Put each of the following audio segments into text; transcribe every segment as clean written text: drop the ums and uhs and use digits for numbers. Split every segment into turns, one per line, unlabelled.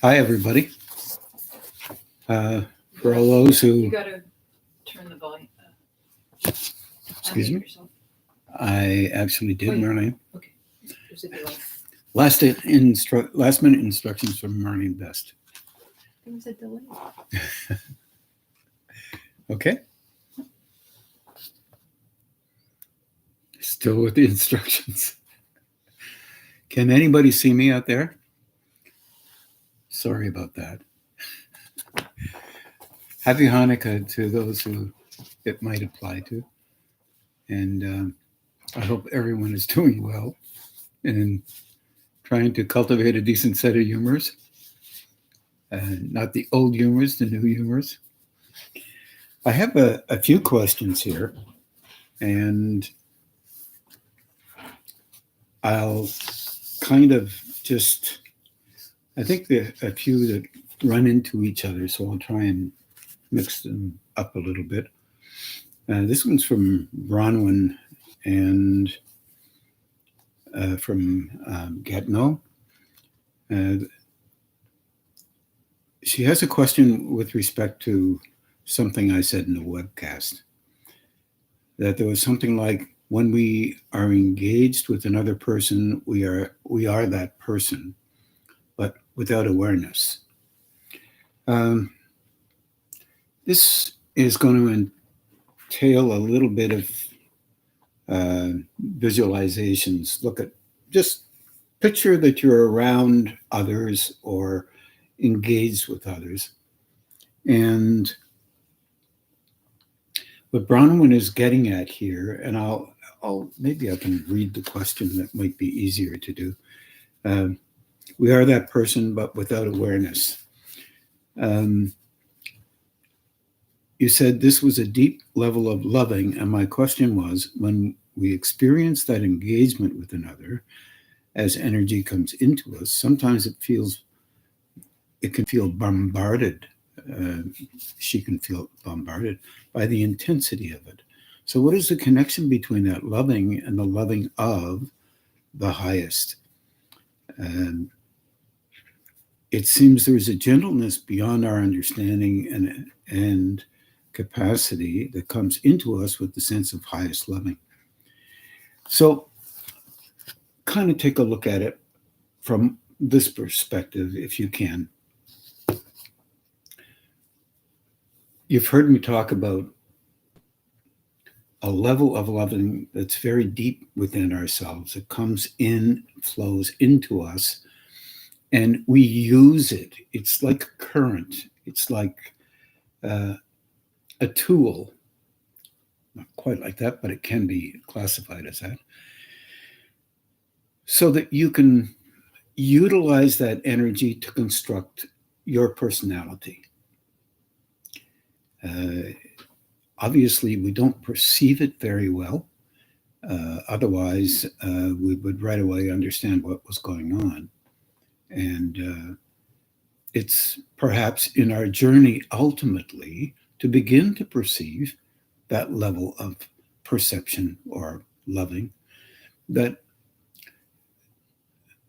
Hi, everybody. For all those
You
who,
got to turn the volume.
excuse
unmute
me,
yourself.
I actually did,
Oh, yeah.
Marlene.
Okay. There's a delay.
Last minute instructions from Marlene Best.
There was a delay.
Okay. Still with the instructions. Can anybody see me out there? Sorry about that. Happy Hanukkah to those who it might apply to. And I hope everyone is doing well and trying to cultivate a decent set of humors. Not the old humors, the new humors. I have a few questions here, and I'll kind of just, I think there are a few that run into each other, so I'll try and mix them up a little bit. This one's from Bronwyn and from Gatineau. She has a question with respect to something I said in the webcast, that there was something like, when we are engaged with another person, we are that person, but without awareness. This is going to entail a little bit of visualizations. Just picture that you're around others or engaged with others. And what Bronwyn is getting at here, and maybe I can read the question, that might be easier to do. We are that person, but without awareness. You said this was a deep level of loving, and my question was, when we experience that engagement with another, as energy comes into us, sometimes it can feel bombarded. She can feel bombarded by the intensity of it. So what is the connection between that loving and the loving of the highest? It seems there is a gentleness beyond our understanding and capacity that comes into us with the sense of highest loving. So kind of take a look at it from this perspective, if you can. You've heard me talk about a level of loving that's very deep within ourselves. It comes in, flows into us, and we use it. It's like a current. It's like a tool. Not quite like that, but it can be classified as that. So that you can utilize that energy to construct your personality. Obviously, we don't perceive it very well. Otherwise, we would right away understand what was going on. And it's perhaps in our journey ultimately to begin to perceive that level of perception or loving, that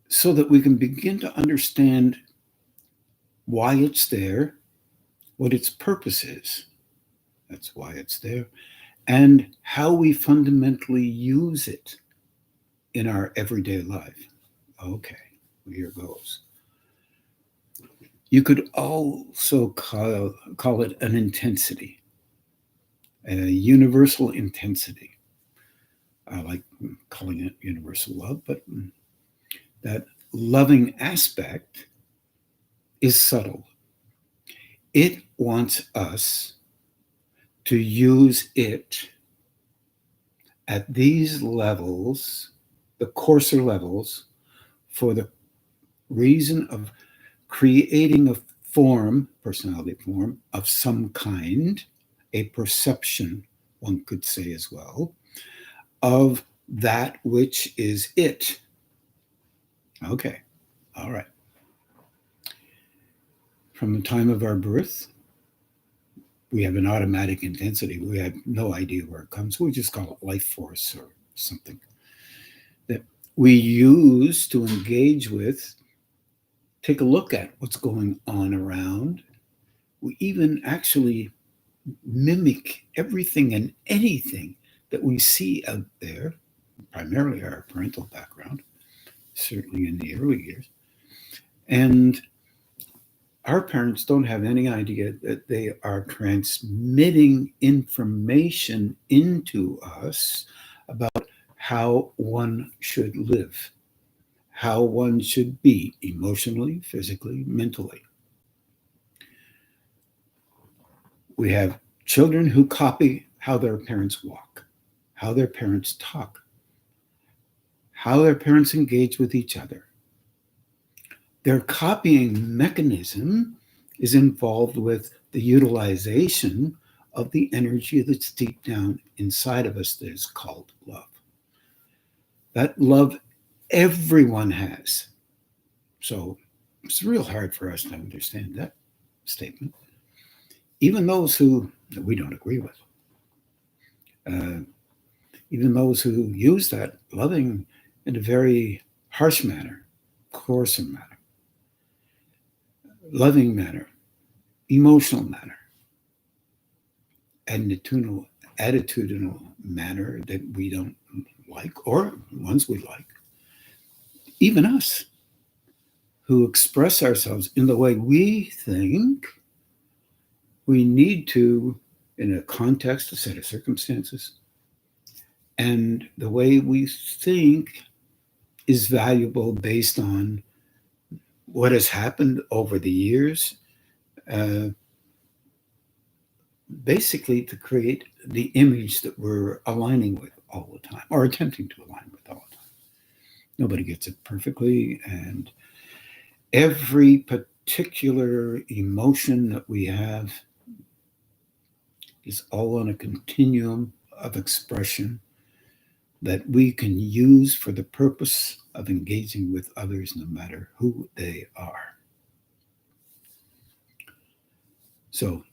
so that we can begin to understand why it's there, what its purpose is. That's why it's there. And how we fundamentally use it in our everyday life. Okay, here goes. You could also call it an intensity, a universal intensity. I like calling it universal love, but that loving aspect is subtle. It wants us to use it at these levels, the coarser levels, for the reason of creating a form, personality form, of some kind, a perception, one could say as well, of that which is it. Okay, all right. From the time of our birth, we have an automatic intensity. We have no idea where it comes. We just call it life force or something that we use to engage with take a look at what's going on around. We even actually mimic everything and anything that we see out there, primarily our parental background, certainly in the early years. And our parents don't have any idea that they are transmitting information into us about how one should live, how one should be emotionally, physically, mentally. We have children who copy how their parents walk, how their parents talk, how their parents engage with each other. Their copying mechanism is involved with the utilization of the energy that's deep down inside of us that is called love. That love everyone has. So it's real hard for us to understand that statement. Even those who we don't agree with, even those who use that loving in a very harsh manner, coarser manner, loving manner, emotional manner, attitudinal manner that we don't like, or ones we like. Even us, who express ourselves in the way we think we need to, in a context, a set of circumstances, and the way we think is valuable based on what has happened over the years, basically to create the image that we're aligning with all the time, or attempting to align with all the time. Nobody gets it perfectly, and every particular emotion that we have is all on a continuum of expression that we can use for the purpose of engaging with others, no matter who they are. So,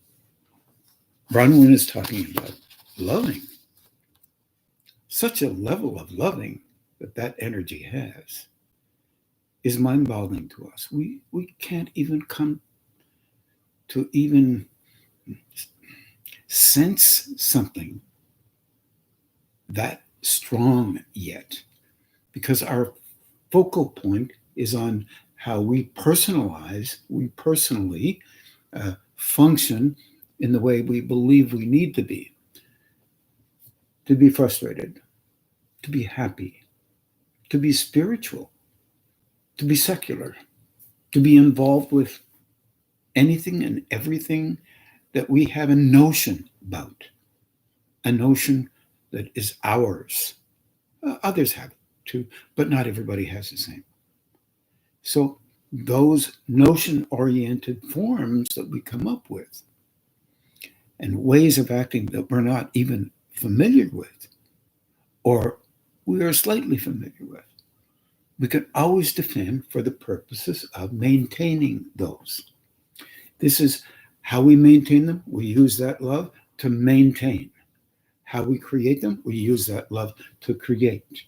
Bronwyn is talking about loving. Such a level of loving that energy has is mind-boggling to us. We can't even come to even sense something that strong yet, because our focal point is on how we personally function in the way we believe we need to be frustrated, to be happy, to be spiritual, to be secular, to be involved with anything and everything that we have a notion about, a notion that is ours. Others have it too, but not everybody has the same. So those notion-oriented forms that we come up with and ways of acting that we're not even familiar with, or we are slightly familiar with, we can always defend for the purposes of maintaining those. This is how we maintain them. We use that love to maintain. How we create them, we use that love to create.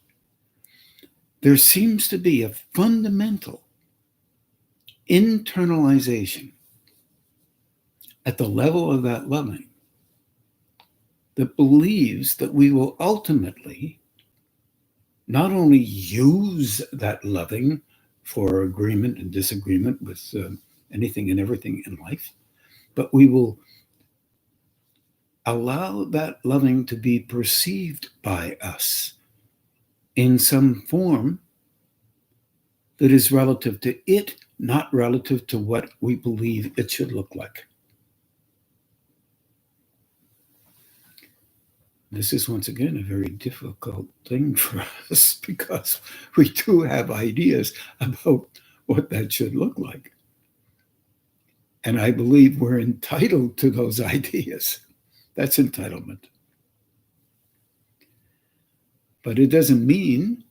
There seems to be a fundamental internalization at the level of that loving that believes that we will ultimately not only use that loving for agreement and disagreement with anything and everything in life, but we will allow that loving to be perceived by us in some form that is relative to it, not relative to what we believe it should look like. This is once again a very difficult thing for us because we do have ideas about what that should look like. And I believe we're entitled to those ideas. That's entitlement. But it doesn't mean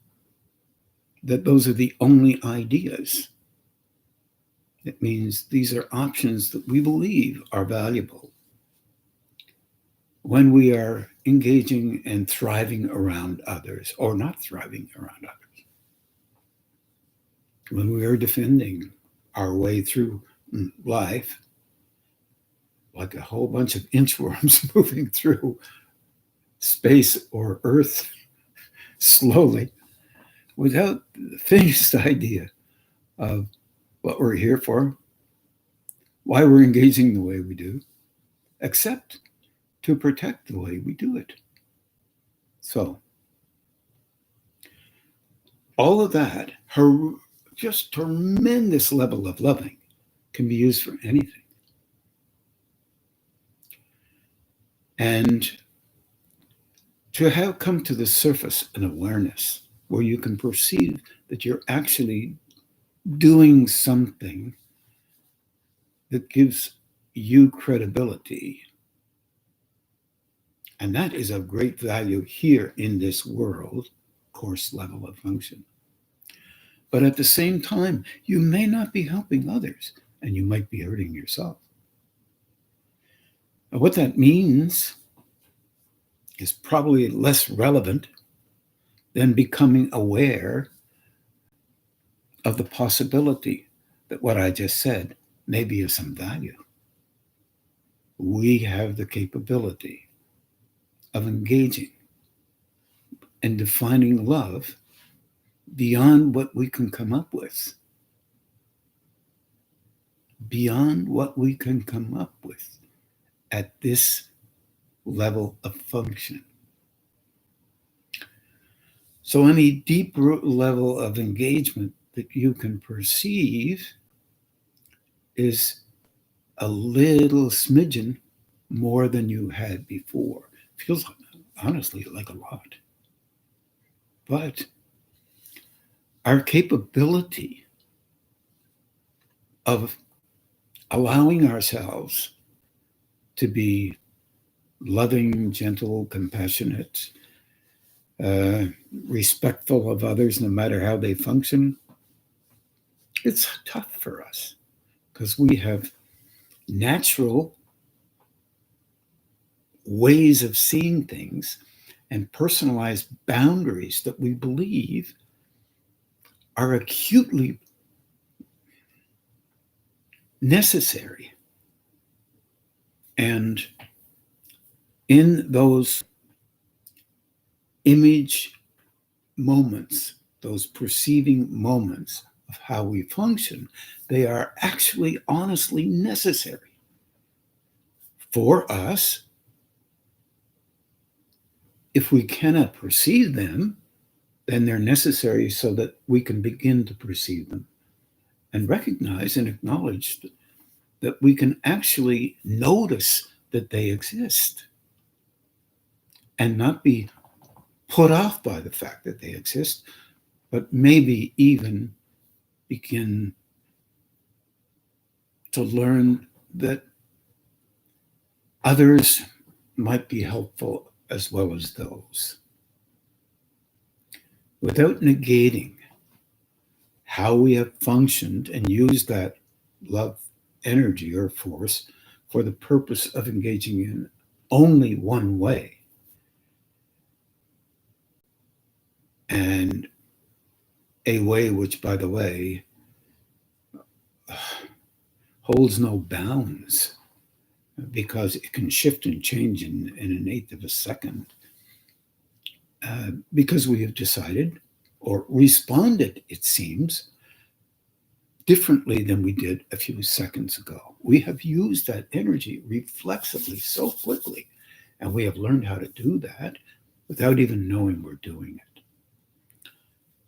that those are the only ideas. It means these are options that we believe are valuable when we are engaging and thriving around others or not thriving around others. When we are defending our way through life like a whole bunch of inchworms moving through space or earth slowly without the faintest idea of what we're here for, why we're engaging the way we do, except to protect the way we do it. So, all of that, just tremendous level of loving, can be used for anything. And to have come to the surface an awareness where you can perceive that you're actually doing something that gives you credibility. And that is of great value here in this world, course level of function. But at the same time, you may not be helping others and you might be hurting yourself. Now, what that means is probably less relevant than becoming aware of the possibility that what I just said may be of some value. We have the capability of engaging and defining love beyond what we can come up with. Beyond what we can come up with at this level of function. So any deeper level of engagement that you can perceive is a little smidgen more than you had before. Feels honestly like a lot. But our capability of allowing ourselves to be loving, gentle, compassionate, respectful of others, no matter how they function, it's tough for us because we have natural ways of seeing things and personalized boundaries that we believe are acutely necessary. And in those image moments, those perceiving moments of how we function, they are actually honestly necessary for us. If we cannot perceive them, then they're necessary so that we can begin to perceive them and recognize and acknowledge that we can actually notice that they exist and not be put off by the fact that they exist, but maybe even begin to learn that others might be helpful as well as those. Without negating how we have functioned and used that love energy or force for the purpose of engaging in only one way, and a way which, by the way, holds no bounds because it can shift and change in an eighth of a second, because we have decided or responded, it seems, differently than we did a few seconds ago. We have used that energy reflexively so quickly, and we have learned how to do that without even knowing we're doing it.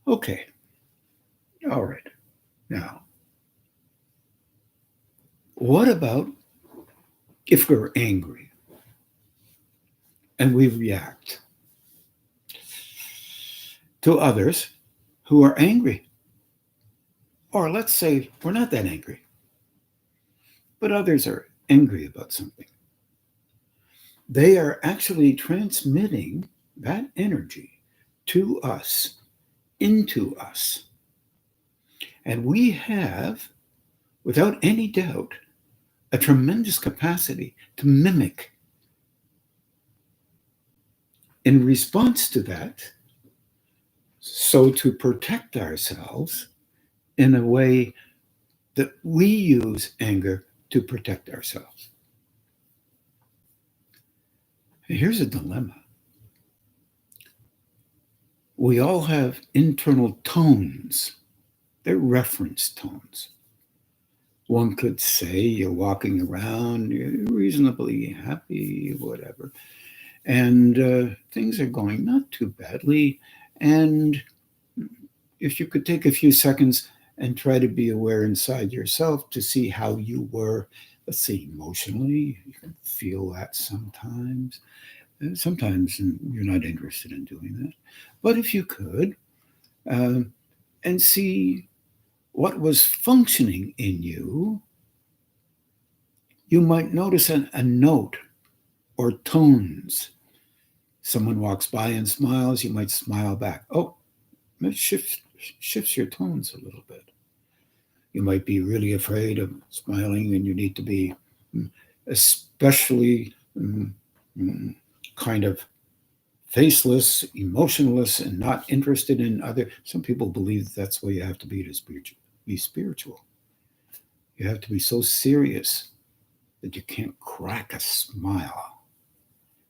Okay. All right. Now, what about if we're angry and we react to others who are angry? Or let's say we're not that angry, but others are angry about something. They are actually transmitting that energy to us, into us. And we have, without any doubt, a tremendous capacity to mimic. In response to that, so to protect ourselves in a way that we use anger to protect ourselves. Here's a dilemma. We all have internal tones. They're reference tones. One could say you're walking around, you're reasonably happy, whatever, and things are going not too badly. And if you could take a few seconds and try to be aware inside yourself to see how you were, let's say, emotionally, you can feel that sometimes. Sometimes you're not interested in doing that. But if you could, and see what was functioning in you, you might notice a note or tones. Someone walks by and smiles, you might smile back. Oh, it shifts your tones a little bit. You might be really afraid of smiling and you need to be especially kind of faceless, emotionless, and not interested in other. Some people believe that's why you have to be spiritual. You have to be so serious that you can't crack a smile.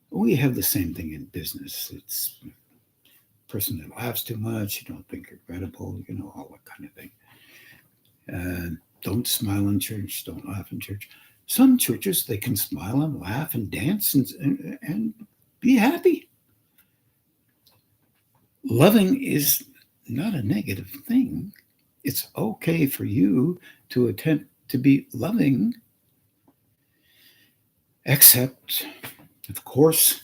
We have the same thing in business. It's a person that laughs too much, you don't think you're credible, all that kind of thing. Don't smile in church, don't laugh in church. Some churches, they can smile and laugh and dance and be happy. Loving is not a negative thing. It's okay for you to attempt to be loving, except, of course,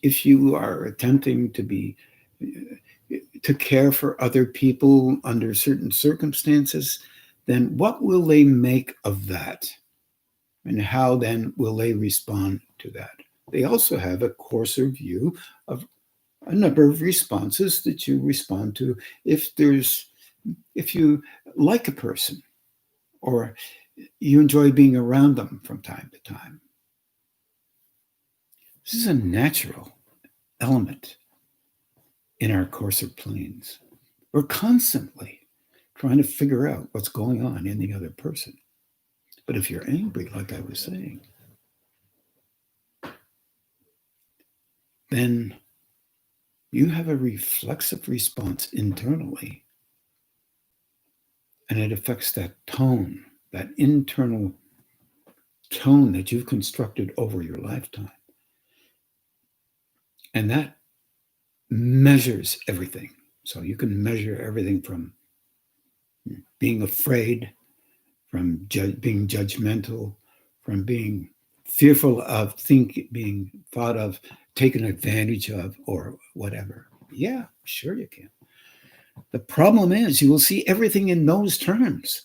if you are attempting to care for other people under certain circumstances, then what will they make of that? And how then will they respond to that? They also have a coarser view of a number of responses that you respond to if you like a person or you enjoy being around them from time to time. This is a natural element in our coarser planes. We're constantly trying to figure out what's going on in the other person. But if you're angry, like I was saying, then you have a reflexive response internally, and it affects that tone, that internal tone that you've constructed over your lifetime. And that measures everything. So you can measure everything from being afraid, from being judgmental, from being fearful of being thought of, taken advantage of, or whatever. Yeah, sure you can. The problem is you will see everything in those terms.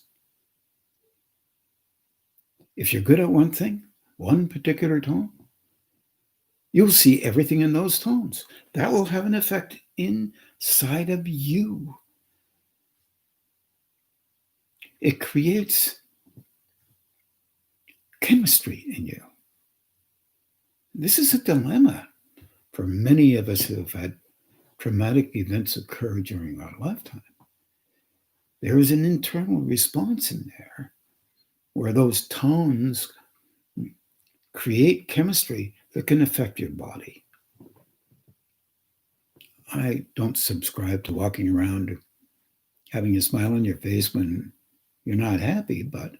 If you're good at one thing, one particular tone, you'll see everything in those tones. That will have an effect inside of you. It creates chemistry in you. This is a dilemma for many of us who have had traumatic events occur during our lifetime. There is an internal response in there where those tones create chemistry that can affect your body. I don't subscribe to walking around having a smile on your face when you're not happy, but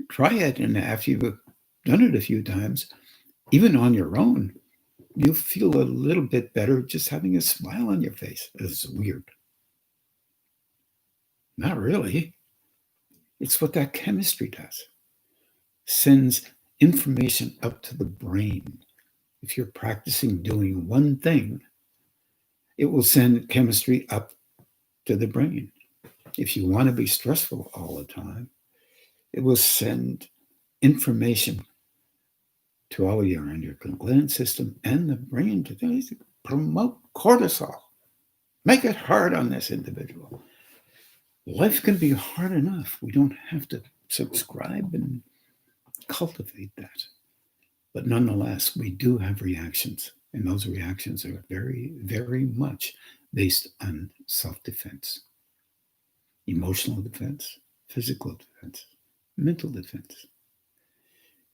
try it. And after you've done it a few times, even on your own, you'll feel a little bit better just having a smile on your face. It's weird. Not really. It's what that chemistry does. Sends information up to the brain. If you're practicing doing one thing, it will send chemistry up to the brain. If you want to be stressful all the time, it will send information to all your endocrine gland system and the brain to promote cortisol. Make it hard on this individual. Life can be hard enough. We don't have to subscribe and cultivate that. But nonetheless, we do have reactions, and those reactions are very, very much based on self-defense, emotional defense, physical defense, mental defense.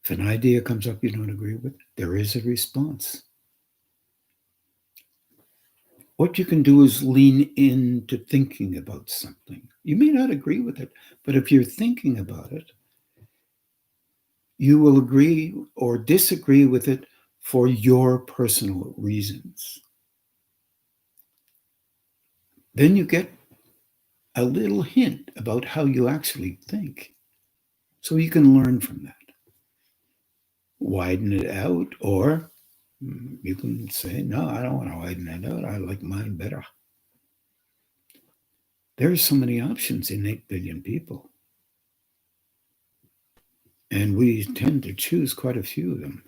If an idea comes up you don't agree with, there is a response. What you can do is lean into thinking about something. You may not agree with it, but if you're thinking about it, you will agree or disagree with it for your personal reasons. Then you get a little hint about how you actually think. So you can learn from that. Widen it out, or you can say, no, I don't want to widen it out. I like mine better. There are so many options in 8 billion people. And we tend to choose quite a few of them.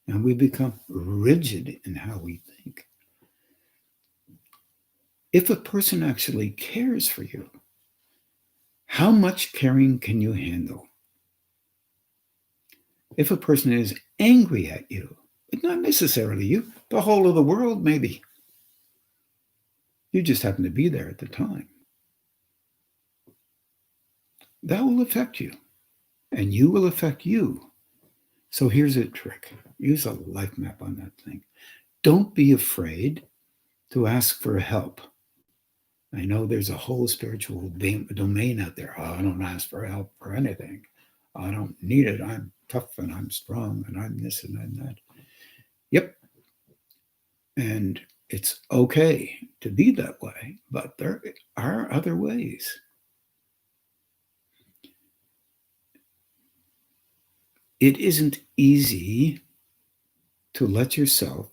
And we become rigid in how we think. If a person actually cares for you, how much caring can you handle? If a person is angry at you, but not necessarily you, the whole of the world maybe. You just happen to be there at the time. That will affect you, and you will affect you. So here's a trick. Use a life map on that thing. Don't be afraid to ask for help. I know there's a whole spiritual domain out there. Oh, I don't ask for help for anything. I don't need it. I'm tough and I'm strong and I'm this and I'm that. Yep. And it's okay to be that way, but there are other ways. It isn't easy to let yourself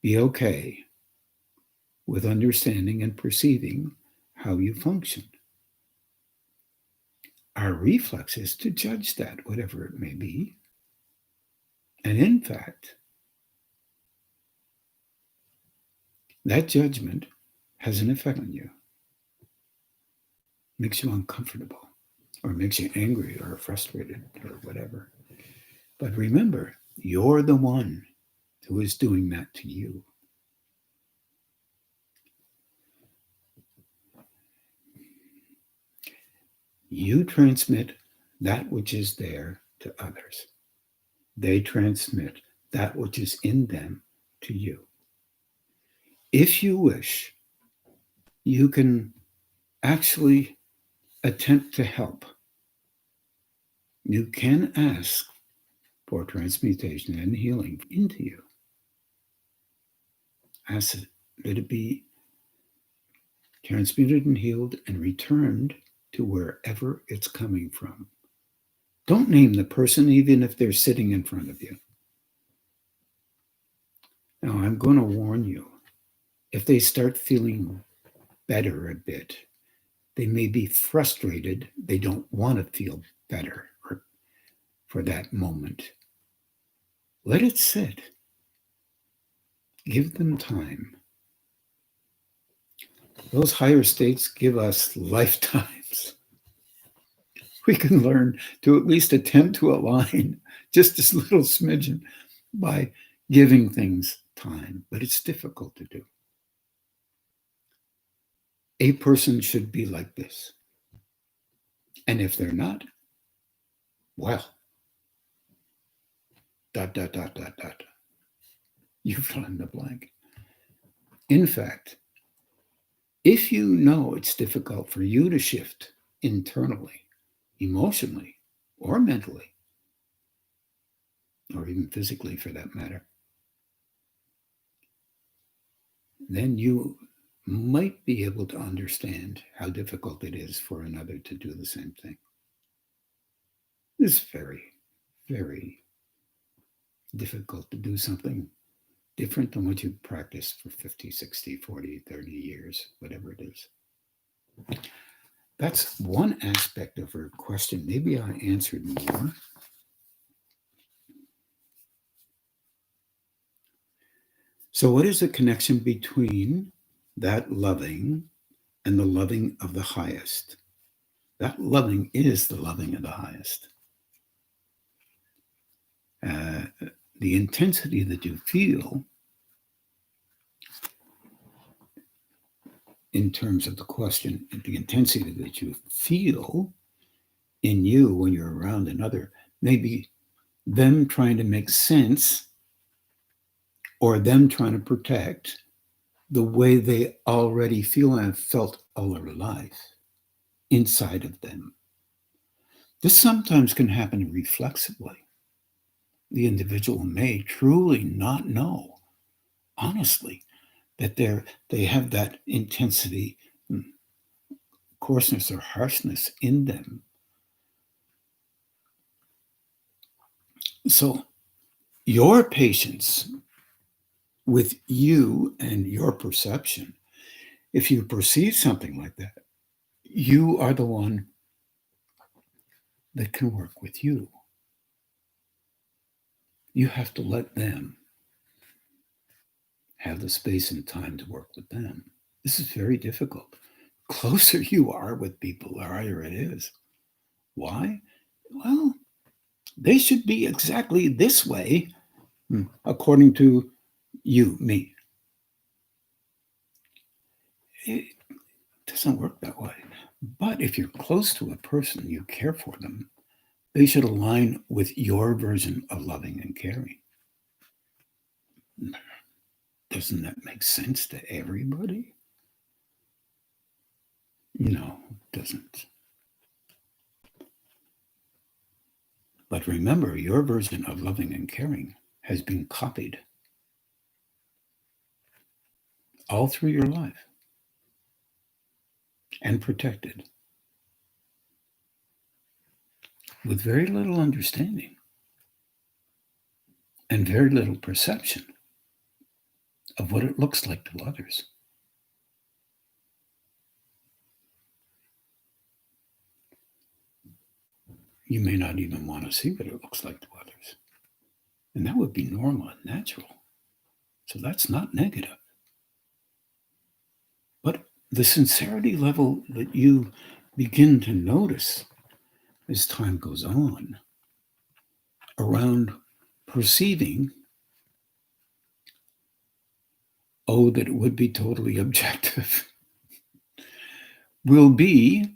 be okay with understanding and perceiving how you function. Our reflex is to judge that, whatever it may be. And in fact, that judgment has an effect on you. Makes you uncomfortable, or makes you angry or frustrated or whatever. But remember, you're the one who is doing that to you. You transmit that which is there to others. They transmit that which is in them to you. If you wish, you can actually attempt to help. You can ask for transmutation and healing into you. Ask that it be transmuted and healed and returned to wherever it's coming from. Don't name the person, even if they're sitting in front of you. Now, I'm going to warn you, if they start feeling better a bit, they may be frustrated. They don't want to feel better for that moment. Let it sit. Give them time. Those higher states give us lifetimes. We can learn to at least attempt to align just this little smidgen by giving things time, but it's difficult to do. A person should be like this. And if they're not, well, ... You fill in the blank. In fact, if you know it's difficult for you to shift internally, emotionally, or mentally, or even physically for that matter, then you might be able to understand how difficult it is for another to do the same thing. It's very, very difficult to do something different than what you've practiced for 50, 60, 40, 30 years, whatever it is. That's one aspect of her question. Maybe I answered more. So what is the connection between that loving and the loving of the highest? That loving is the loving of the highest. The intensity that you feel in terms of the question, the intensity that you feel in you when you're around another, maybe them trying to make sense or them trying to protect the way they already feel and have felt all their life inside of them. This sometimes can happen reflexively. The individual may truly not know, honestly, that they have that intensity, coarseness, or harshness in them. So your patience with you and your perception, if you perceive something like that, you are the one that can work with you. You have to let them have the space and time to work with them. This is very difficult. Closer you are with people, the higher it is. Why? Well, they should be exactly this way, according to you, me. It doesn't work that way. But if you're close to a person, you care for them, they should align with your version of loving and caring. Doesn't that make sense to everybody? No, it doesn't. But remember, your version of loving and caring has been copied all through your life and protected with very little understanding and very little perception of what it looks like to others. You may not even want to see what it looks like to others. And that would be normal and natural. So that's not negative. But the sincerity level that you begin to notice as time goes on around perceiving, that it would be totally objective, will be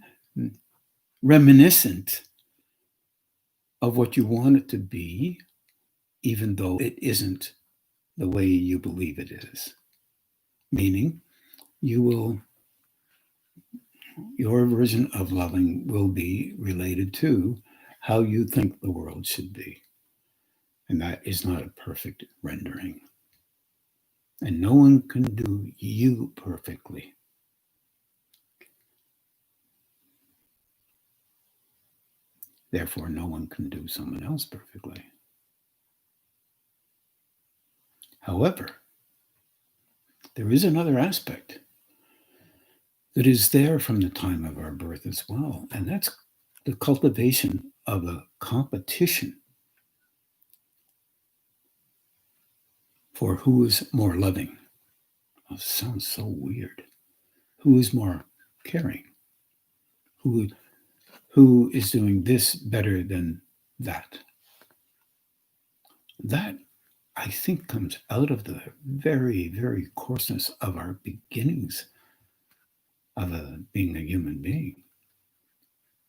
reminiscent of what you want it to be, even though it isn't the way you believe it is. Meaning, your version of loving will be related to how you think the world should be. And that is not a perfect rendering. And no one can do you perfectly. Therefore, no one can do someone else perfectly. However, there is another aspect that is there from the time of our birth as well, and that's the cultivation of a competition for who is more loving. Oh, it sounds so weird. Who is more caring? Who is doing this better than that? That, I think, comes out of the very, very coarseness of our beginnings of being a human being.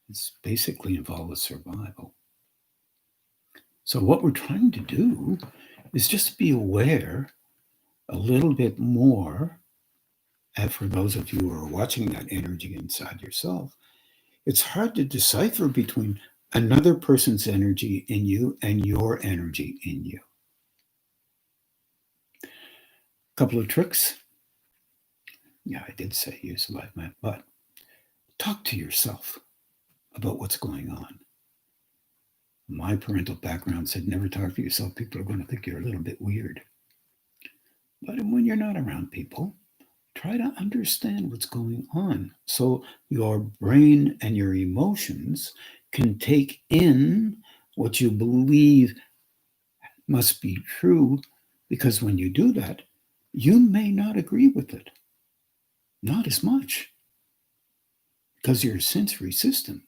It's basically involved with survival. So what we're trying to do is just be aware a little bit more, and for those of you who are watching that energy inside yourself, it's hard to decipher between another person's energy in you and your energy in you. A couple of tricks. Yeah, I did say use a life map, but talk to yourself about what's going on. My parental background said never talk to yourself. People are going to think you're a little bit weird. But when you're not around people, try to understand what's going on so your brain and your emotions can take in what you believe must be true, because when you do that, you may not agree with it. Not as much, because your sensory system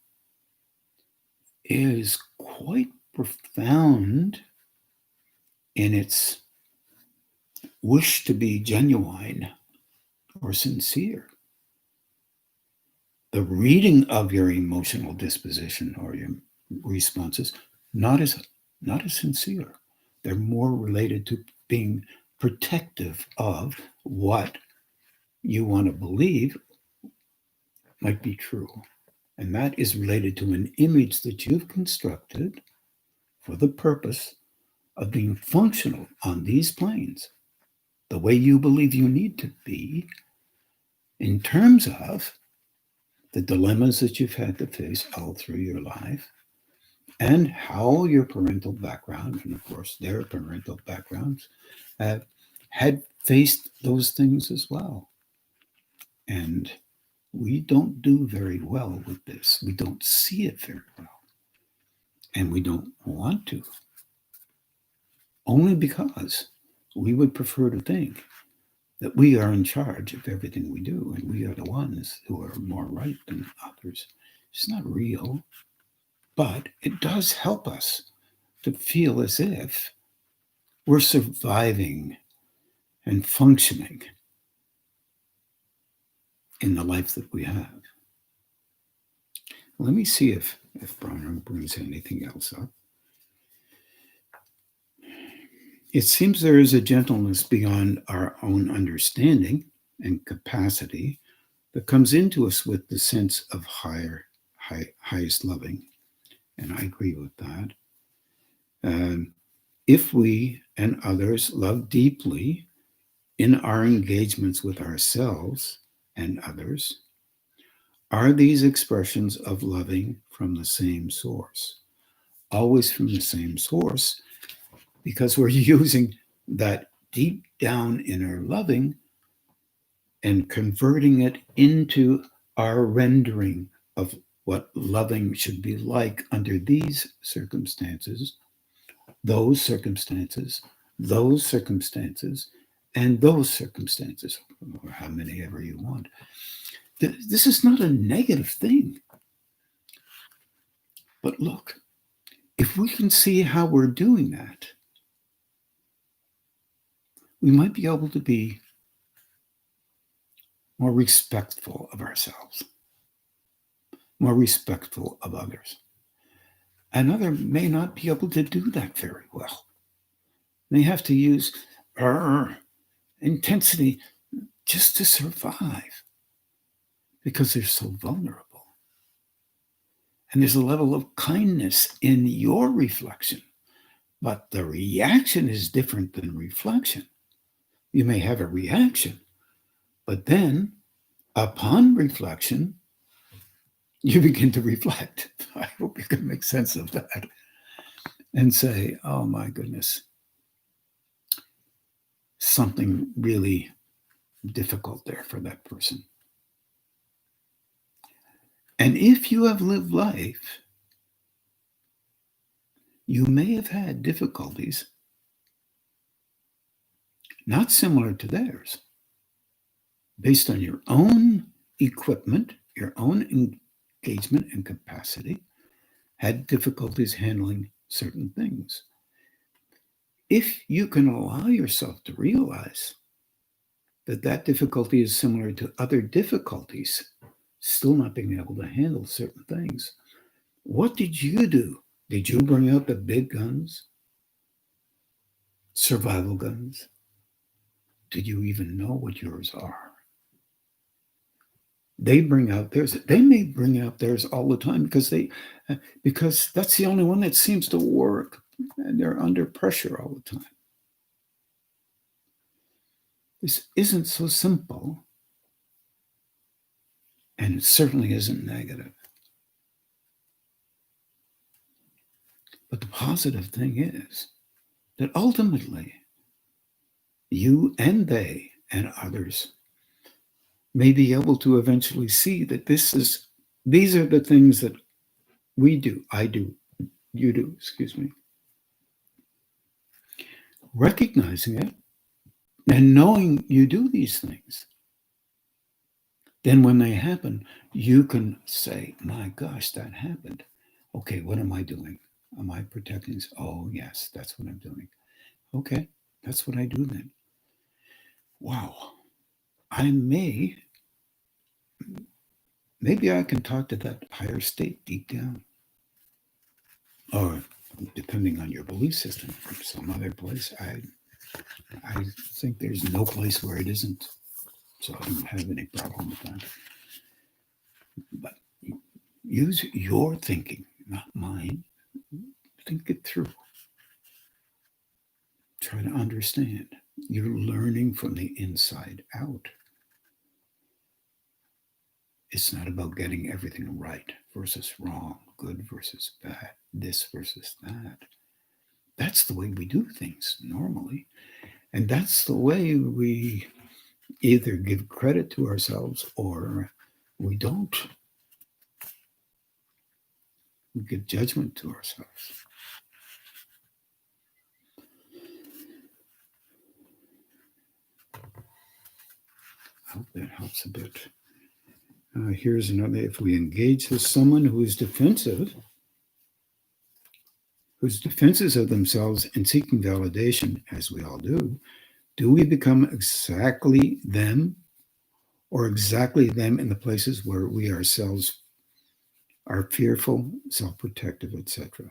is quite profound in its wish to be genuine or sincere. the reading of your emotional disposition or your responses not as sincere. They're more related to being protective of what you want to believe might be true. And that is related to an image that you've constructed for the purpose of being functional on these planes, the way you believe you need to be in terms of the dilemmas that you've had to face all through your life, and how your parental background, and of course their parental backgrounds, had faced those things as well. And we don't do very well with this. We don't see it very well. And we don't want to, only because we would prefer to think that we are in charge of everything we do and we are the ones who are more right than others. It's not real, but it does help us to feel as if we're surviving and functioning in the life that we have. Let me see if Bronner brings anything else up. It seems there is a gentleness beyond our own understanding and capacity that comes into us with the sense of highest loving. And I agree with that. If we and others love deeply in our engagements with ourselves and others, are these expressions of loving from the same source? Always from the same source, because we're using that deep down inner loving and converting it into our rendering of what loving should be like under these circumstances, those circumstances, those circumstances, and those circumstances, or how many ever you want. This is not a negative thing. But look, if we can see how we're doing that, we might be able to be more respectful of ourselves, more respectful of others. Another may not be able to do that very well. They have to use intensity just to survive because they're so vulnerable. And there's a level of kindness in your reflection, but the reaction is different than reflection. You may have a reaction, but then upon reflection, you begin to reflect. I hope you can make sense of that and say, oh my goodness, something really difficult there for that person. And if you have lived life, you may have had difficulties not similar to theirs, based on your own equipment, your own engagement and capacity, had difficulties handling certain things. If you can allow yourself to realize that that difficulty is similar to other difficulties, still not being able to handle certain things, what did you do? Did you bring out the big guns? Survival guns? Did you even know what yours are? They bring out theirs. They may bring out theirs all the time because that's the only one that seems to work, and they're under pressure all the time. This isn't so simple, and it certainly isn't negative. But the positive thing is that ultimately, you and they and others may be able to eventually see that these are the things that we do, I do, you do, recognizing it and knowing you do these things. Then when they happen, you can say, my gosh, that happened. Okay, what am I doing? Am I protecting this? Oh, yes, that's what I'm doing. Okay, that's what I do then. Wow, I may maybe I can talk to that higher state deep down. Or depending on your belief system, from some other place. I think there's no place where it isn't. So I don't have any problem with that. But use your thinking, not mine. Think it through. Try to understand. You're learning from the inside out. It's not about getting everything right versus wrong, good versus bad, this versus that. That's the way we do things normally. And that's the way we either give credit to ourselves or we don't. We give judgment to ourselves. I hope that helps a bit. Here's another. If we engage with someone who's defensive of themselves and seeking validation, as we all do we become exactly them or exactly them in the places where we ourselves are fearful, self-protective, etc.?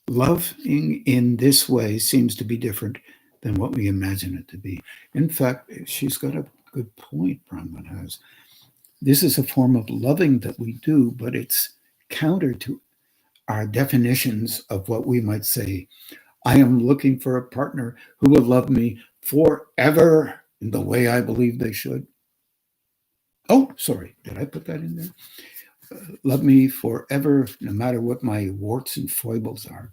Loving in this way seems to be different than what we imagine it to be. In fact, she's got a good point, Bronwyn has. This is a form of loving that we do, but it's counter to our definitions of what we might say. I am looking for a partner who will love me forever in the way I believe they should. Oh, sorry, did I put that in there? Love me forever, no matter what my warts and foibles are.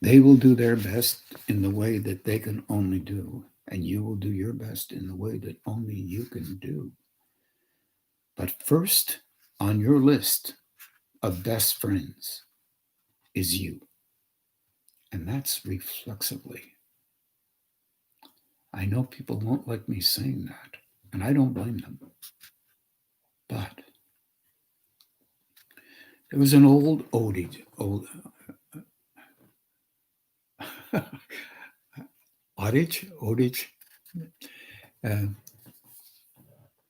They will do their best in the way that they can only do, and you will do your best in the way that only you can do. But first on your list of best friends is you. And that's reflexively. I know people won't like me saying that, and I don't blame them. But there was an old adage,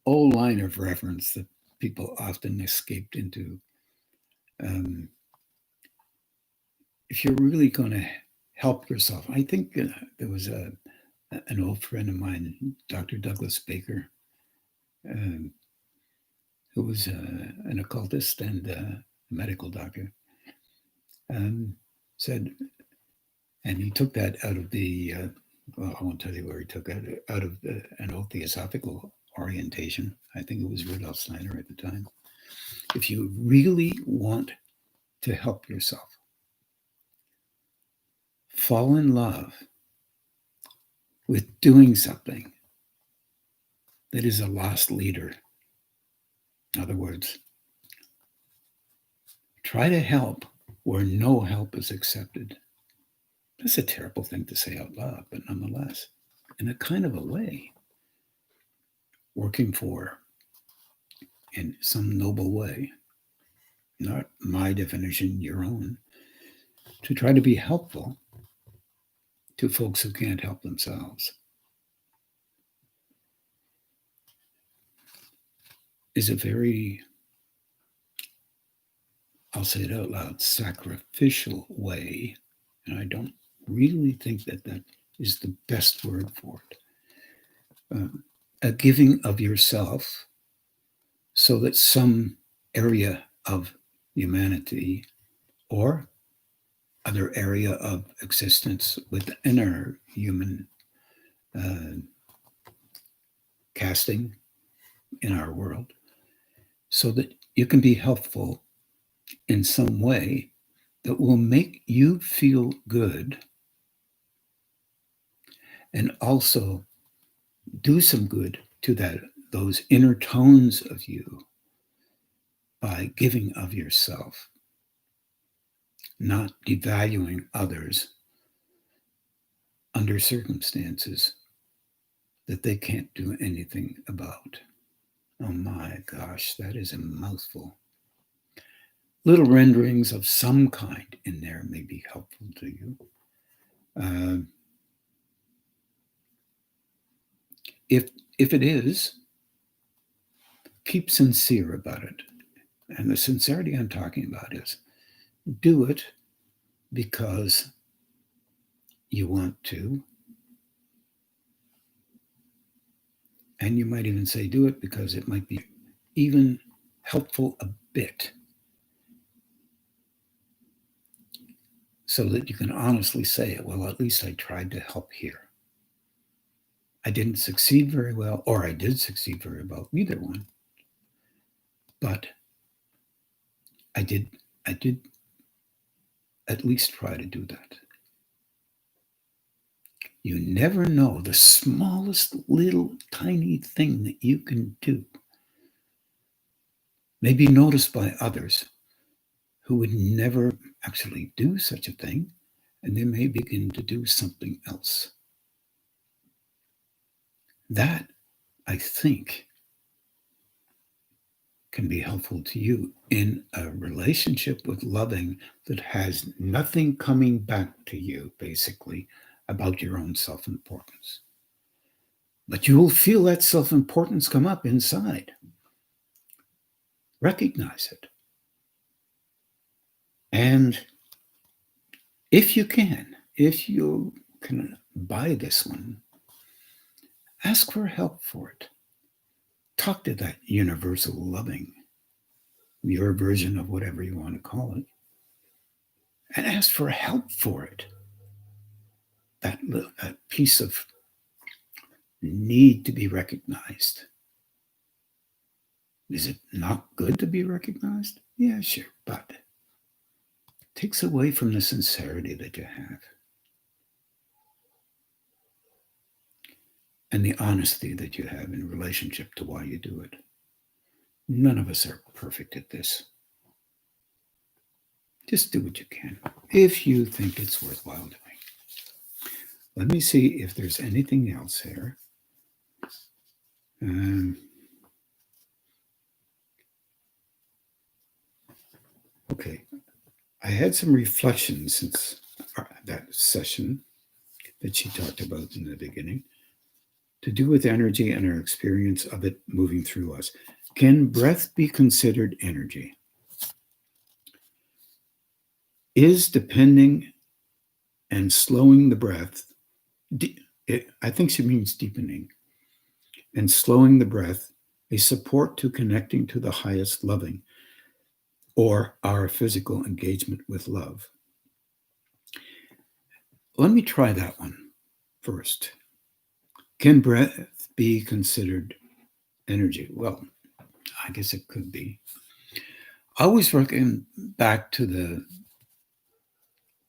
old line of reference that people often escaped into. If you're really going to help yourself, I think there was an old friend of mine, Dr. Douglas Baker, who was an occultist and a medical doctor, said, and he took that out of the, well, I won't tell you where he took it, out of an old theosophical orientation. I think it was Rudolf Steiner at the time. If you really want to help yourself, fall in love with doing something that is a lost leader. In other words, try to help where no help is accepted. That's a terrible thing to say out loud, but nonetheless, in a kind of a way, working for, in some noble way, not my definition, your own, to try to be helpful to folks who can't help themselves, is a very, I'll say it out loud, sacrificial way. And I don't really think that that is the best word for it. A giving of yourself so that some area of humanity or other area of existence within our human casting in our world, so that you can be helpful in some way that will make you feel good and also do some good to those inner tones of you by giving of yourself, not devaluing others under circumstances that they can't do anything about. Oh my gosh, that is a mouthful. Little renderings of some kind in there may be helpful to you. If it is, keep sincere about it. And the sincerity I'm talking about is do it because you want to. And you might even say do it because it might be even helpful a bit, so that you can honestly say, well, at least I tried to help here. I didn't succeed very well, or I did succeed very well, either one. But I did at least try to do that. You never know the smallest little tiny thing that you can do may be noticed by others who would never actually do such a thing, and they may begin to do something else. That, I think, can be helpful to you in a relationship with loving that has nothing coming back to you, basically, about your own self-importance. But you will feel that self-importance come up inside. Recognize it. And if you can buy this one, ask for help for it. Talk to that universal loving, your version of whatever you want to call it, and ask for help for it. That piece of need to be recognized. Is it not good to be recognized? Yeah, sure, but it takes away from the sincerity that you have and the honesty that you have in relationship to why you do it. None of us are perfect at this. Just do what you can if you think it's worthwhile doing. Let me see if there's anything else here. Okay, I had some reflections since that session that she talked about in the beginning, to do with energy and our experience of it moving through us. Can breath be considered energy? Is depending and slowing the breath, I think she means deepening, and slowing the breath, a support to connecting to the highest loving, or our physical engagement with love? Let me try that one first. Can breath be considered energy? Well, I guess it could be. I always reckon back to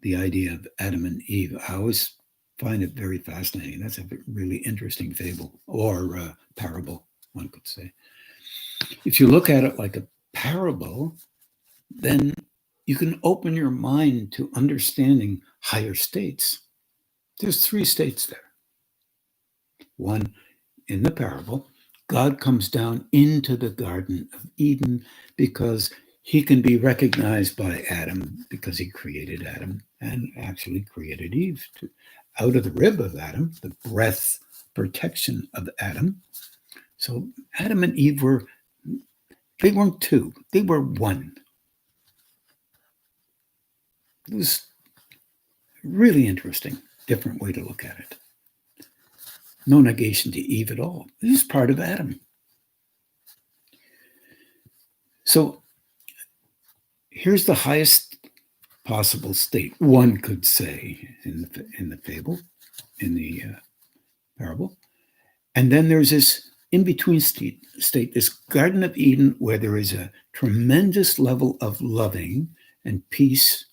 the idea of Adam and Eve. I always find it very fascinating. That's a really interesting fable, or parable, one could say. If you look at it like a parable, then you can open your mind to understanding higher states. There's 3 states there. One, in the parable, God comes down into the Garden of Eden because he can be recognized by Adam, because he created Adam and actually created Eve out of the rib of Adam, the breath protection of Adam. So Adam and Eve they weren't 2, they were 1. It was really interesting, different way to look at it. No negation to Eve at all. This is part of Adam. So here's the highest possible state, one could say, in the fable, in the parable. And then there's this in-between state, this Garden of Eden, where there is a tremendous level of loving and peace,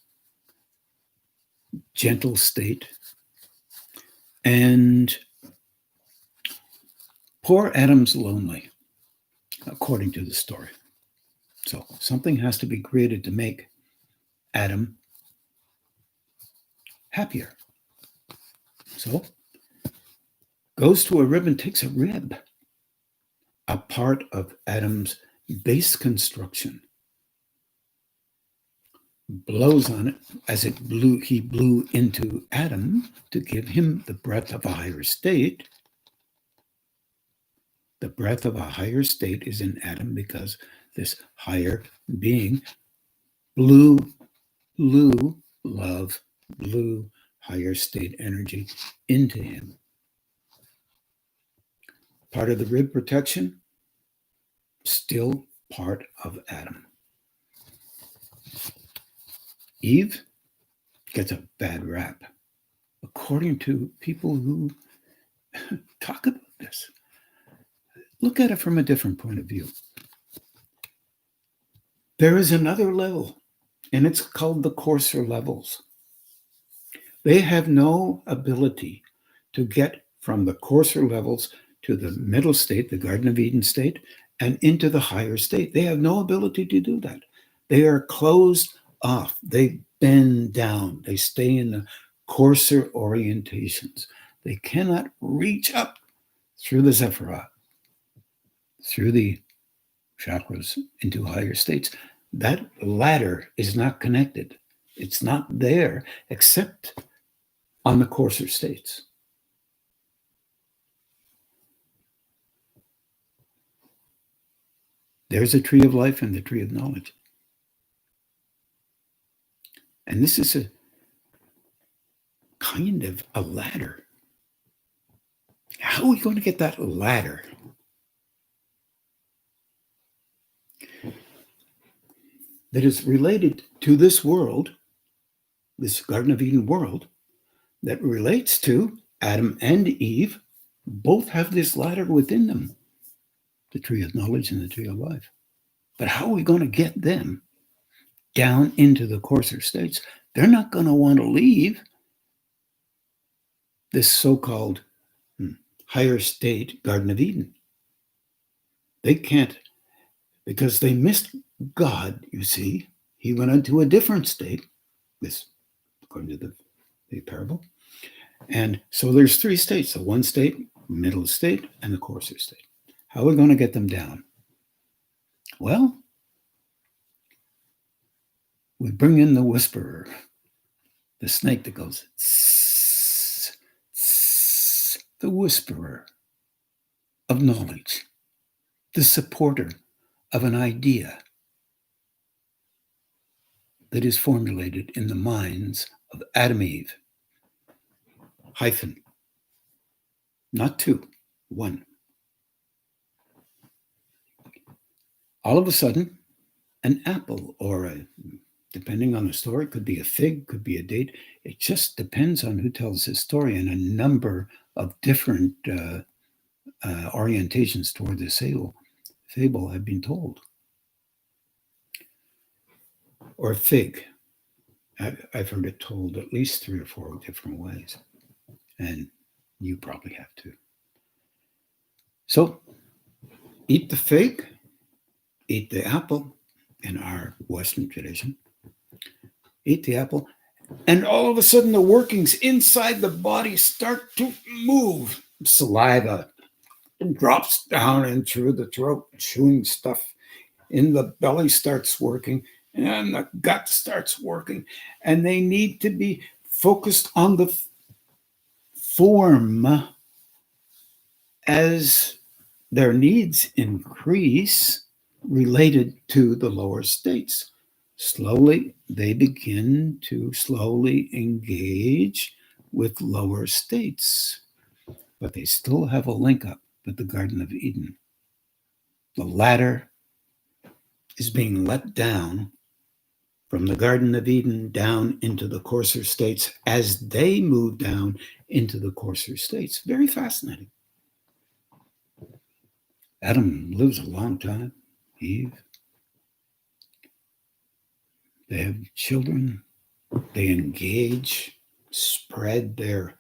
gentle state. And poor Adam's lonely, according to the story. So something has to be created to make Adam happier. So goes to a rib and takes a rib, a part of Adam's base construction, blows on it as he blew into Adam to give him the breath of a higher state, The breath of a higher state is in Adam because this higher being blew love, blew higher state energy into him. Part of the rib protection, still part of Adam. Eve gets a bad rap, according to people who talk about this. Look at it from a different point of view. There is another level, and it's called the coarser levels. They have no ability to get from the coarser levels to the middle state, the Garden of Eden state, and into the higher state. They have no ability to do that. They are closed off. They bend down. They stay in the coarser orientations. They cannot reach up through the Zephirah, through the chakras into higher states. That ladder is not connected. It's not there except on the coarser states. There's a tree of life and the tree of knowledge. And this is a kind of a ladder. How are we going to get that ladder? That is related to this world, this Garden of Eden world, that relates to Adam and Eve, both have this ladder within them, the tree of knowledge and the tree of life. But how are we going to get them down into the coarser states? They're not going to want to leave this so-called higher state Garden of Eden. They can't, because they missed God, you see. He went into a different state, this according to the parable. And so there's three states, the one state, middle state, and the coarser state. How are we going to get them down? Well, we bring in the whisperer, the snake that goes, tss, tss, the whisperer of knowledge, the supporter of an idea that is formulated in the minds of Adam Eve. Hyphen. Not two, one. All of a sudden, an apple or depending on the story, could be a fig, could be a date. It just depends on who tells the story, and a number of different orientations toward this fable have been told. Or fig. I've heard it told at least 3 or 4 different ways. And you probably have too. So, eat the fig, eat the apple in our Western tradition. Eat the apple, and all of a sudden the workings inside the body start to move. Saliva drops down and through the throat, chewing stuff in the belly starts working, and the gut starts working, and they need to be focused on the form as their needs increase related to the lower states. Slowly, they begin to slowly engage with lower states, but they still have a link up with the Garden of Eden. The ladder is being let down from the Garden of Eden down into the coarser states as they move down into the coarser states. Very fascinating. Adam lives a long time. Eve. They have children. They engage, spread their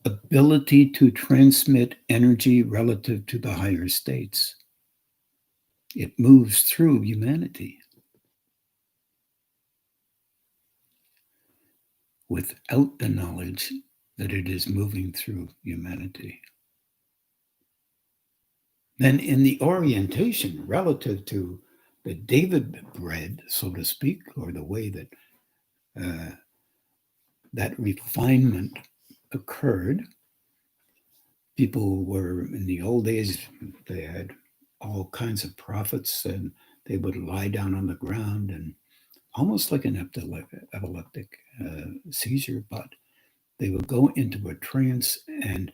ability to transmit energy relative to the higher states. It moves through humanity without the knowledge that it is moving through humanity. Then in the orientation relative to the David bread, so to speak, or the way that that refinement occurred, people were, in the old days, they had all kinds of prophets, and they would lie down on the ground and almost like an epileptic seizure, but they would go into a trance, and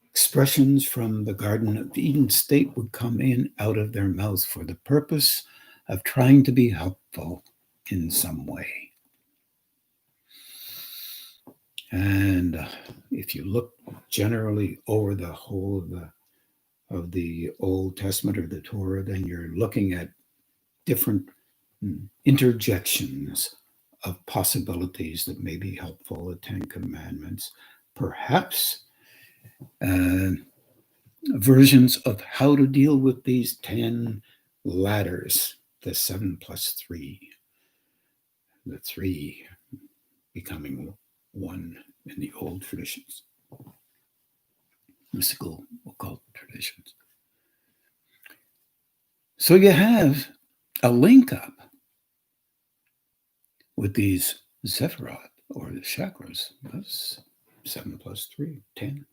expressions from the Garden of Eden state would come in out of their mouths for the purpose of trying to be helpful in some way. And if you look generally over the whole of the Old Testament or the Torah, then you're looking at different interjections of possibilities that may be helpful. The Ten Commandments, perhaps versions of how to deal with these 10 ladders, the 7 plus 3, the 3 becoming 1 in the old traditions, mystical occult traditions. So you have a link up with these Zephyroth or the chakras. That's 7 plus 3, 10.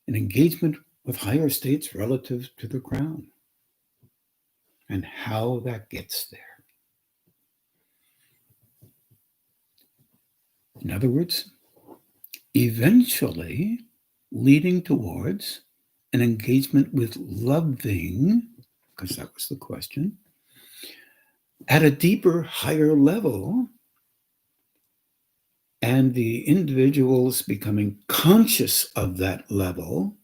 An engagement with higher states relative to the crown and how that gets there. In other words, eventually leading towards an engagement with loving, because that was the question, at a deeper, higher level, and the individuals becoming conscious of that level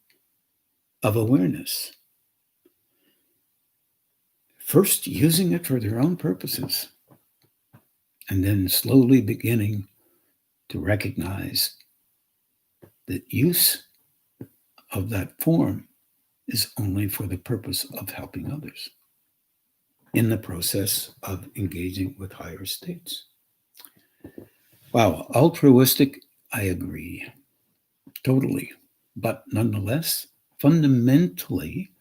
of awareness. First using it for their own purposes, and then slowly beginning to recognize that use of that form is only for the purpose of helping others in the process of engaging with higher states. Wow, altruistic, I agree, totally. But nonetheless, fundamentally,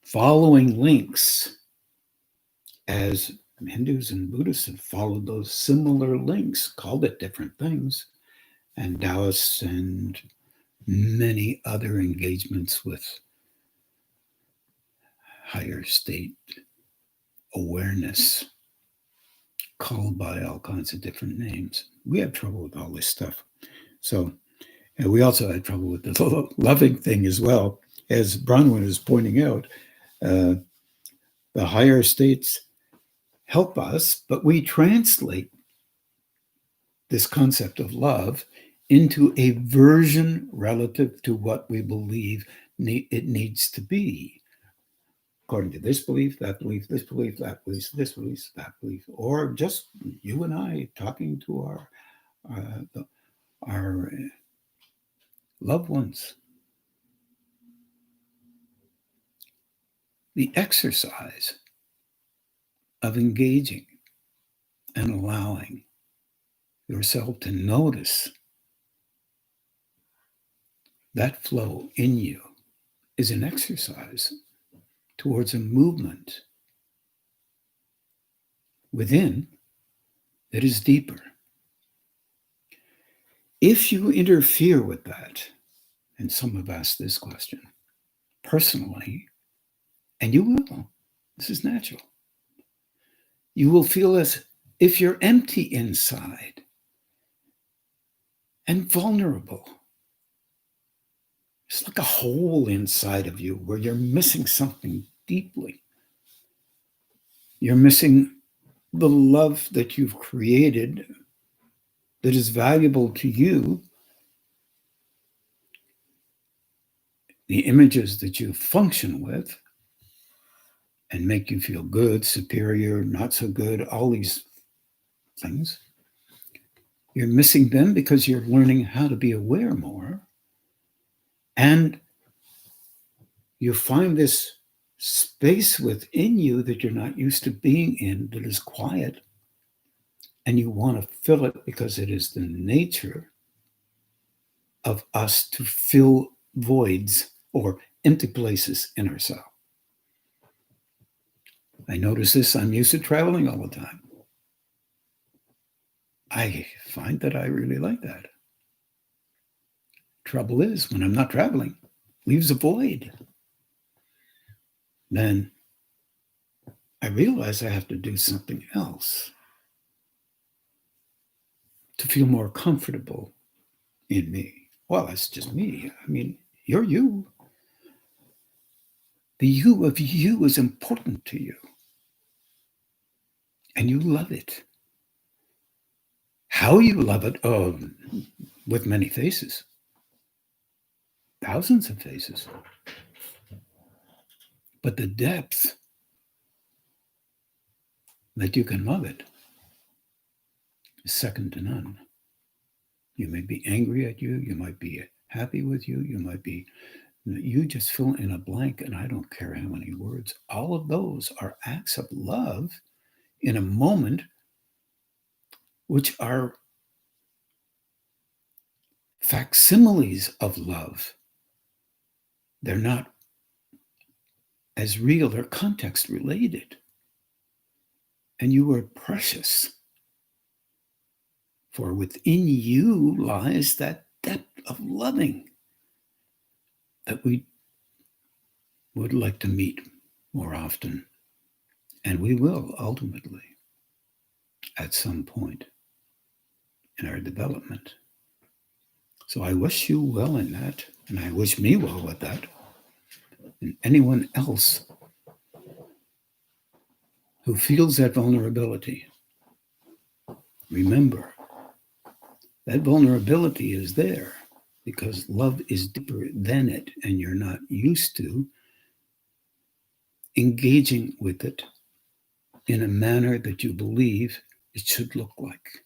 following links, as Hindus and Buddhists have followed those similar links, called it different things, and Taoists and many other engagements with higher state awareness, called by all kinds of different names. We have trouble with all this stuff. So, and we also had trouble with the loving thing as well. As Bronwyn is pointing out, the higher states help us, but we translate this concept of love into a version relative to what we believe it needs to be. According to this belief, that belief, this belief, that belief, this belief, that belief, or just you and I talking to our loved ones. The exercise of engaging and allowing yourself to notice that flow in you is an exercise towards a movement within that is deeper. If you interfere with that, and some have asked this question personally, and you will, this is natural, you will feel as if you're empty inside and vulnerable. It's like a hole inside of you where you're missing something deeply. You're missing the love that you've created that is valuable to you, the images that you function with and make you feel good, superior, not so good, all these things. You're missing them because you're learning how to be aware more. And you find this space within you that you're not used to being in, that is quiet. And you want to fill it because it is the nature of us to fill voids or empty places in ourselves. I notice this. I'm used to traveling all the time. I find that I really like that. Trouble is, when I'm not traveling, leaves a void. Then I realize I have to do something else to feel more comfortable in me. Well, that's just me. I mean, you're you. The you of you is important to you. And you love it. How you love it, oh, with many faces, thousands of faces. But the depth that you can love it is second to none. You may be angry at you might be happy with you might be, you just fill in a blank, and I don't care how many words. All of those are acts of love in a moment, which are facsimiles of love. They're not as real, they're context related. And you are precious. For within you lies that depth of loving that we would like to meet more often. And we will ultimately at some point in our development. So I wish you well in that, and I wish me well with that, and anyone else who feels that vulnerability. Remember, that vulnerability is there because love is deeper than it, and you're not used to engaging with it in a manner that you believe it should look like.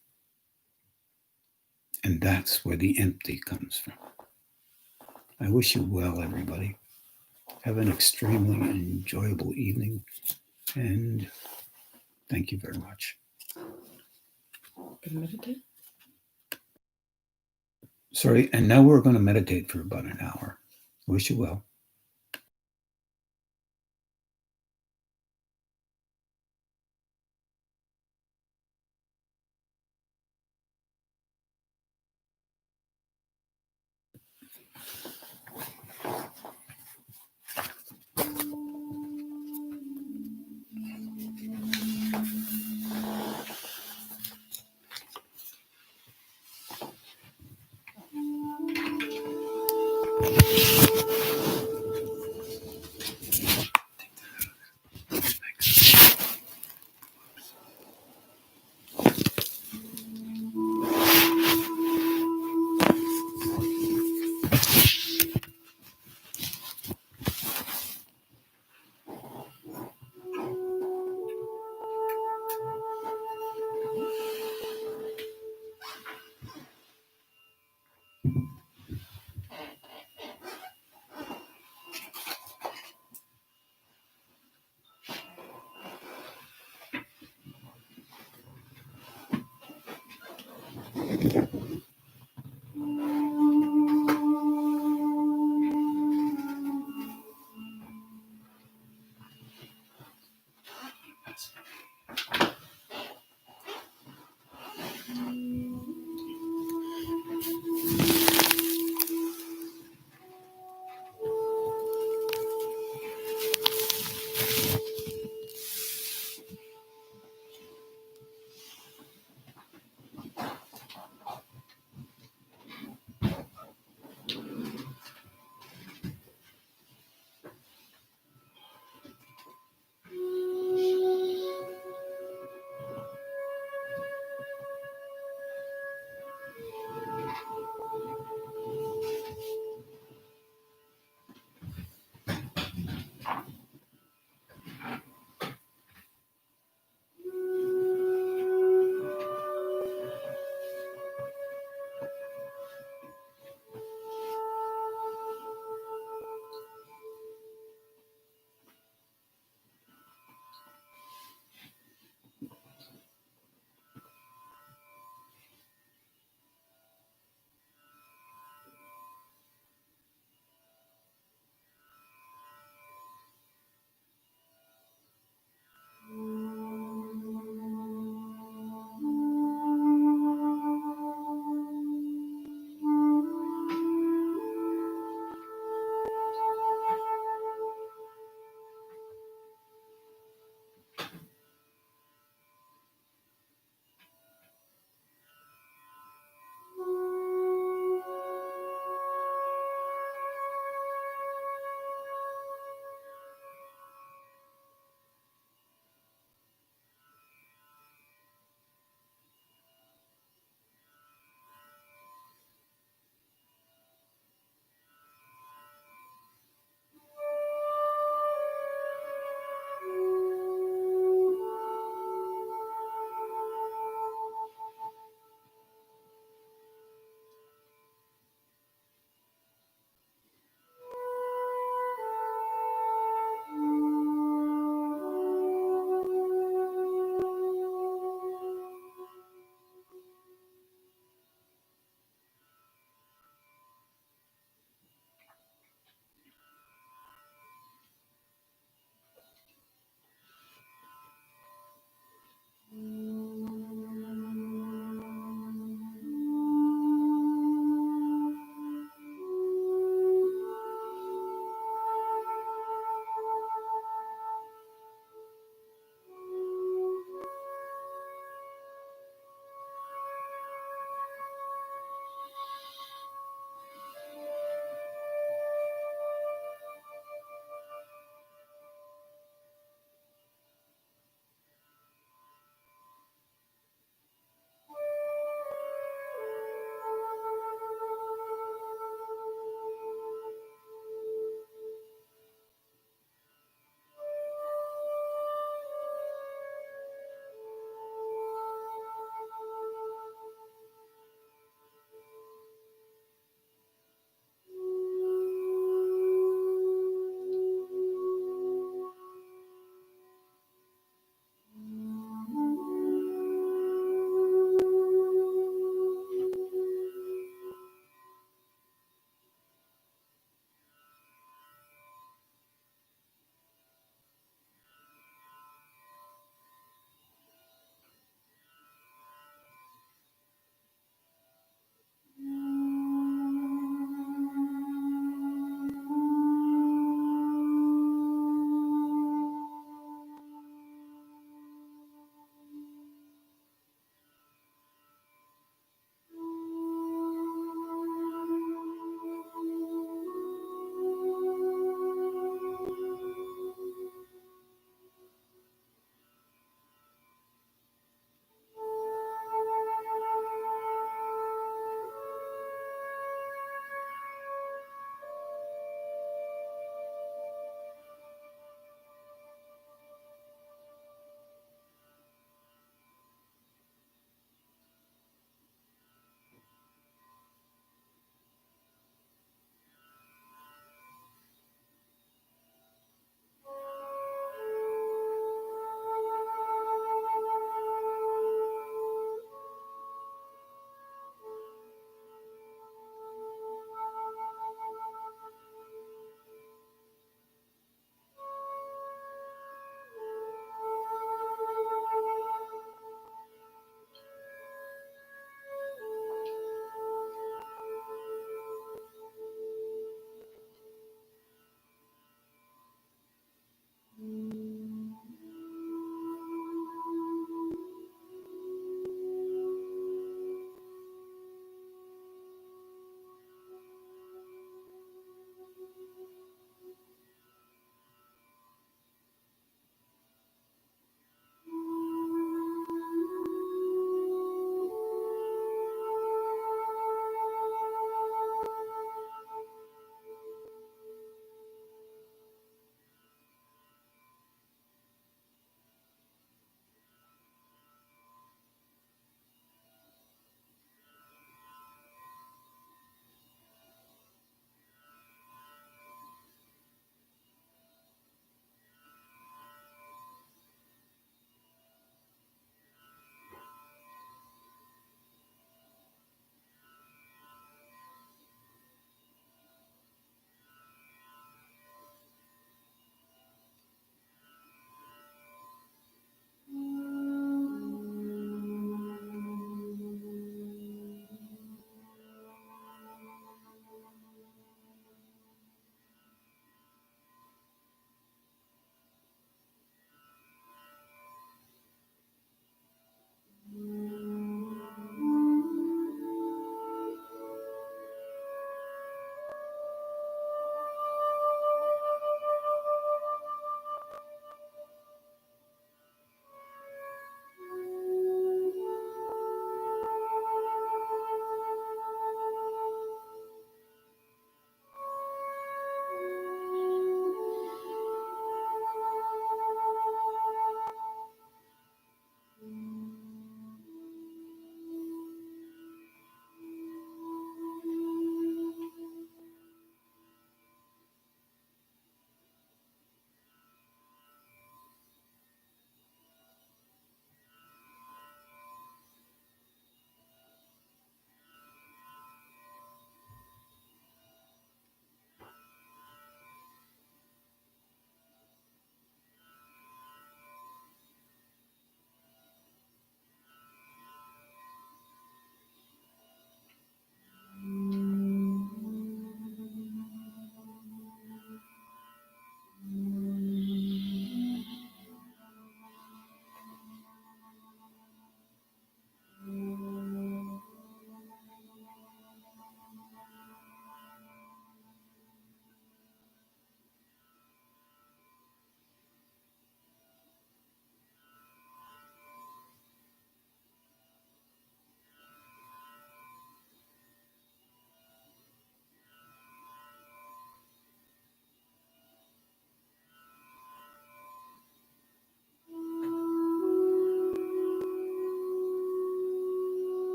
And that's where the empty comes from. I wish you well, everybody. Have an extremely enjoyable evening, and thank you very much.
Can meditate?
Sorry, and now we're going to meditate for about an hour. Wish you well.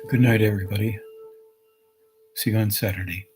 Good night, everybody. See you on Saturday.